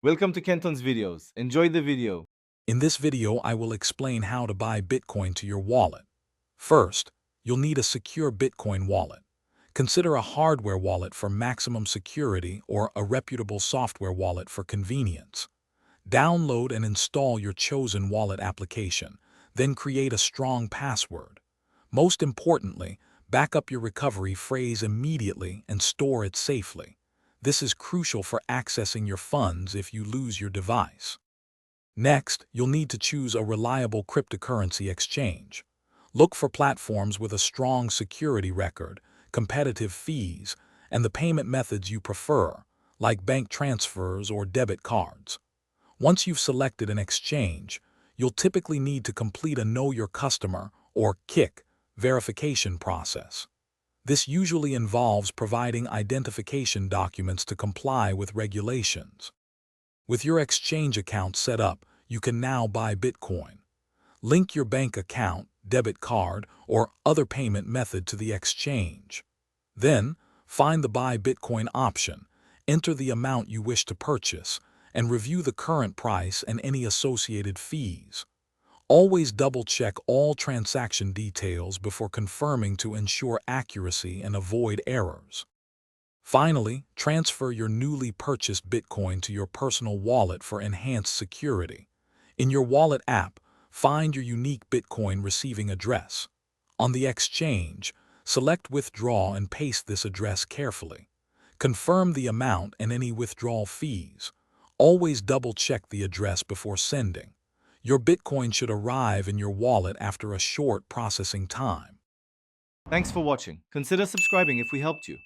Welcome to Kenton's videos. Enjoy the video. In this video, I will explain how to buy Bitcoin to your wallet. First, you'll need a secure Bitcoin wallet. Consider a hardware wallet for maximum security or a reputable software wallet for convenience. Download and install your chosen wallet application, then create a strong password. Most importantly, back up your recovery phrase immediately and store it safely. This is crucial for accessing your funds if you lose your device. Next, you'll need to choose a reliable cryptocurrency exchange. Look for platforms with a strong security record, competitive fees, and the payment methods you prefer, like bank transfers or debit cards. Once you've selected an exchange, you'll typically need to complete a Know Your Customer, or KYC, verification process. This usually involves providing identification documents to comply with regulations. With your exchange account set up, you can now buy Bitcoin. Link your bank account, debit card, or other payment method to the exchange. Then, find the Buy Bitcoin option, enter the amount you wish to purchase, and review the current price and any associated fees. Always double-check all transaction details before confirming to ensure accuracy and avoid errors. Finally, transfer your newly purchased Bitcoin to your personal wallet for enhanced security. In your wallet app, find your unique Bitcoin receiving address. On the exchange, select Withdraw and paste this address carefully. Confirm the amount and any withdrawal fees. Always double-check the address before sending. Your Bitcoin should arrive in your wallet after a short processing time. Thanks for watching. Consider subscribing if we helped you.